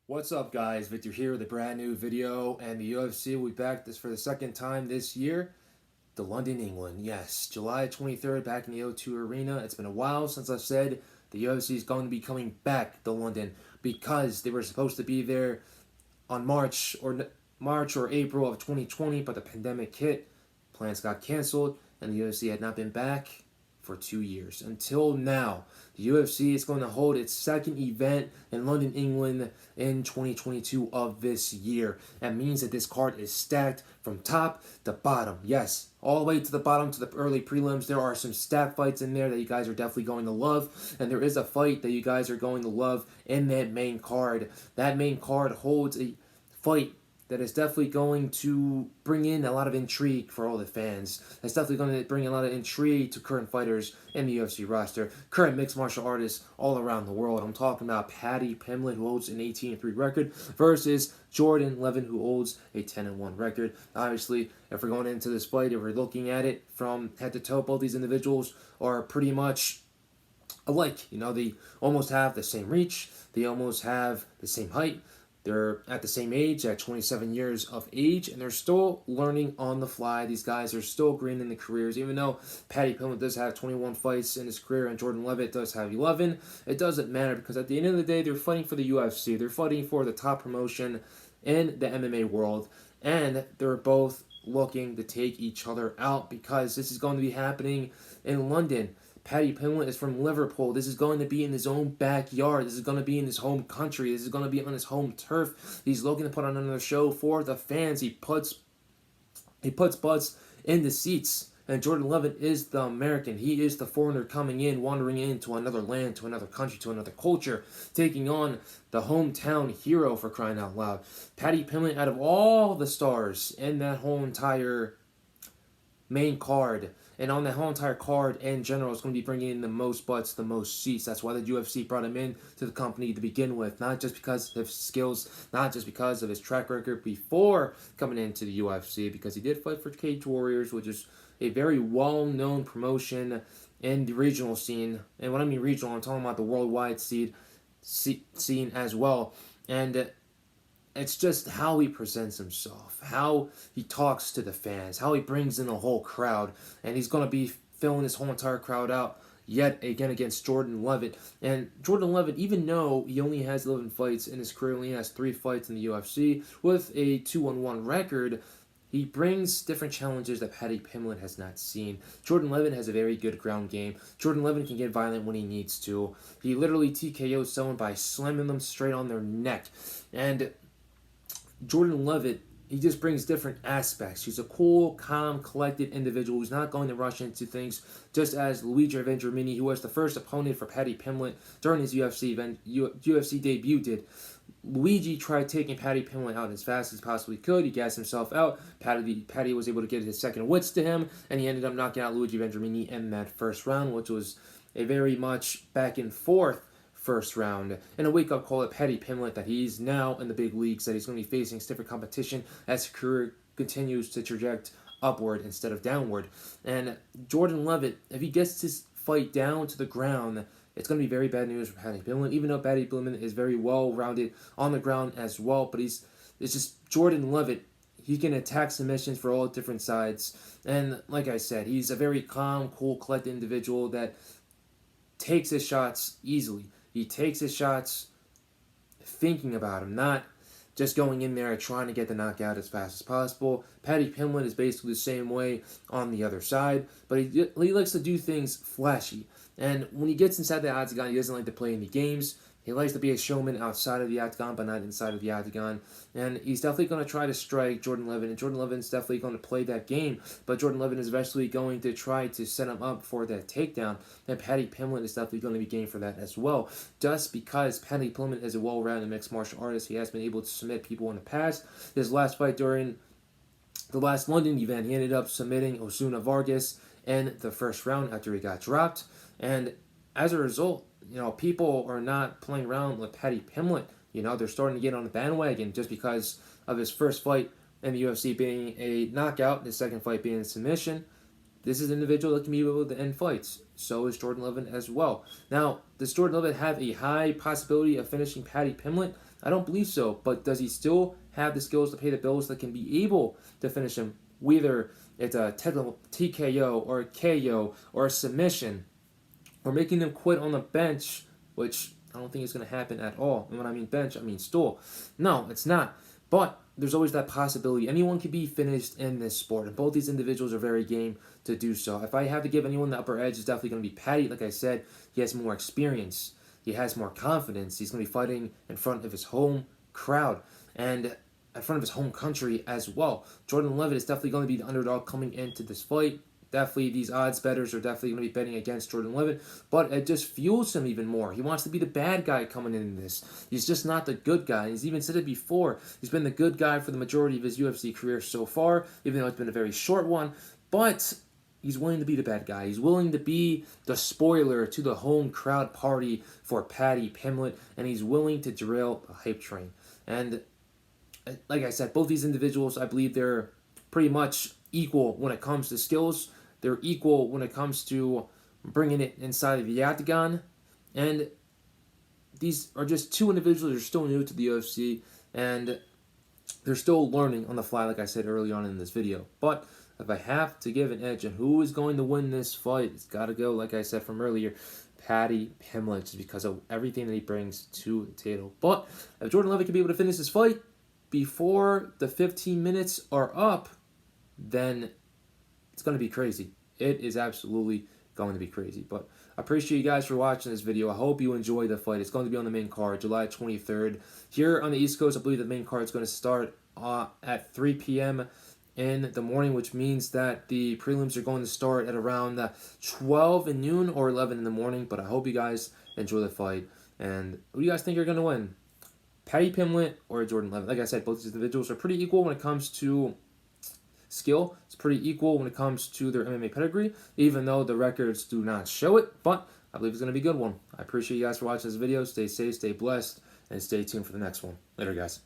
What's up, guys? Victor here with a brand new video, and the UFC will be back this for the second time this year. The London, England. Yes, July 23rd, back in the O2 Arena. It's been a while since I've said the UFC is going to be coming back to London because they were supposed to be there on March or April of 2020, but the pandemic hit, plans got canceled, and the UFC had not been back for 2 years. Until now, the UFC is going to hold its second event in London, England in 2022 of this year. That means that this card is stacked from top to bottom. Yes, all the way to the bottom to the early prelims. There are some stat fights in there that you guys are definitely going to love. And there is a fight that you guys are going to love in that main card. That main card holds a fight that is definitely going to bring in a lot of intrigue for all the fans. It's definitely going to bring a lot of intrigue to current fighters in the UFC roster, current mixed martial artists all around the world. I'm talking about Paddy Pimblett, who holds an 18-3 record, versus Jordan Leavitt, who holds a 10-1 record. Obviously, if we're going into this fight, if we're looking at it from head to toe, both these individuals are pretty much alike. They almost have the same reach. They almost have the same height. They're at the same age, at 27 years of age, and they're still learning on the fly. These guys are still green in the careers, even though Paddy Pimblett does have 21 fights in his career and Jordan Leavitt does have 11. It doesn't matter because at the end of the day, they're fighting for the UFC. They're fighting for the top promotion in the MMA world, and they're both looking to take each other out because this is going to be happening in London. Paddy Pimblett is from Liverpool. This is going to be in his own backyard. This is going to be in his home country. This is going to be on his home turf. He's looking to put on another show for the fans. He puts butts in the seats. And Jordan Leavitt is the American. He is the foreigner coming in, wandering into another land, to another country, to another culture, taking on the hometown hero, for crying out loud. Paddy Pimblett, out of all the stars in that whole entire main card, and on that whole entire card in general, it's going to be bringing in the most butts, the most seats. That's why the UFC brought him in to the company to begin with. Not just because of his skills, not just because of his track record before coming into the UFC, because he did fight for Cage Warriors, which is a very well-known promotion in the regional scene. And when I mean regional, I'm talking about the worldwide scene as well. And it's just how he presents himself, how he talks to the fans, how he brings in the whole crowd. And he's going to be filling this whole entire crowd out yet again against Jordan Leavitt. And Jordan Leavitt, even though he only has 11 fights in his career, only has 3 fights in the UFC, with a 2-1 record, he brings different challenges that Paddy Pimblett has not seen. Jordan Leavitt has a very good ground game. Jordan Leavitt can get violent when he needs to. He literally TKOs someone by slamming them straight on their neck. And Jordan Leavitt, he just brings different aspects. He's a cool, calm, collected individual who's not going to rush into things, just as Luigi Vendramini, who was the first opponent for Paddy Pimblett during his UFC debut, did. Luigi tried taking Paddy Pimblett out as fast as he possibly could. He gassed himself out. Paddy was able to get his second wits to him, and he ended up knocking out Luigi Vendramini in that first round, which was a very much back and forth first round, and a wake-up call at Paddy Pimblett that he's now in the big leagues, that he's going to be facing stiffer competition as his career continues to traject upward instead of downward. And Jordan Leavitt, if he gets this fight down to the ground, it's going to be very bad news for Paddy Pimblett, even though Paddy Pimblett is very well-rounded on the ground as well. But it's just Jordan Leavitt. He can attack submissions for all different sides. And like I said, he's a very calm, cool, collected individual that takes his shots easily. He takes his shots thinking about him, not just going in there trying to get the knockout as fast as possible. Paddy Pimblett is basically the same way on the other side, but he likes to do things flashy. And when he gets inside the octagon, he doesn't like to play any games. He likes to be a showman outside of the octagon, but not inside of the octagon. And he's definitely going to try to strike Jordan Leavitt, and Jordan Leavitt's definitely going to play that game. But Jordan Leavitt is eventually going to try to set him up for that takedown. And Paddy Pimblett is definitely going to be game for that as well. Just because Paddy Pimblett is a well-rounded mixed martial artist, he has been able to submit people in the past. His last fight during the last London event, he ended up submitting Osuna Vargas in the first round after he got dropped. And as a result, people are not playing around with Paddy Pimblett. They're starting to get on the bandwagon just because of his first fight in the UFC being a knockout, his second fight being a submission. This is an individual that can be able to end fights. so is Jordan Leavitt as well. Now, does Jordan Leavitt have a high possibility of finishing Paddy Pimblett? I don't believe so, but does he still have the skills to pay the bills that can be able to finish him, whether it's a technical TKO or a KO or a submission, or making him quit on the bench, which I don't think is going to happen at all. And when I mean bench, I mean stool. No, it's not. But there's always that possibility. Anyone can be finished in this sport, and both these individuals are very game to do so. If I have to give anyone the upper edge, it's definitely going to be Paddy. Like I said, he has more experience. He has more confidence. He's going to be fighting in front of his home crowd and in front of his home country as well. Jordan Leavitt is definitely going to be the underdog coming into this fight. Definitely, these odds bettors are definitely going to be betting against Jordan Leavitt, but it just fuels him even more. He wants to be the bad guy coming into this. He's just not the good guy. He's even said it before. He's been the good guy for the majority of his UFC career so far, even though it's been a very short one, but he's willing to be the bad guy. He's willing to be the spoiler to the home crowd party for Paddy Pimblett, and he's willing to derail the hype train. And like I said, both these individuals, I believe they're pretty much equal when it comes to skills. They're equal when it comes to bringing it inside of the octagon. And these are just two individuals that are still new to the UFC, and they're still learning on the fly, like I said early on in this video. But if I have to give an edge on who is going to win this fight, it's got to go, like I said from earlier, Paddy Pimblett, just because of everything that he brings to the table. But if Jordan Leavitt can be able to finish this fight before the 15 minutes are up, then it's going to be crazy. It is absolutely going to be crazy. But I appreciate you guys for watching this video. I hope you enjoy the fight. It's going to be on the main card, July 23rd. Here on the East Coast, I believe the main card is going to start at 3 p.m. in the morning, which means that the prelims are going to start at around 12 and noon or 11 in the morning. But I hope you guys enjoy the fight. And who do you guys think are going to win? Paddy Pimblett or Jordan Leavitt? Like I said, both these individuals are pretty equal when it comes to skill. It's pretty equal when it comes to their MMA pedigree, even though the records do not show it. But I believe it's going to be a good one. I appreciate you guys for watching this video. Stay safe, stay blessed, and stay tuned for the next one. Later, guys.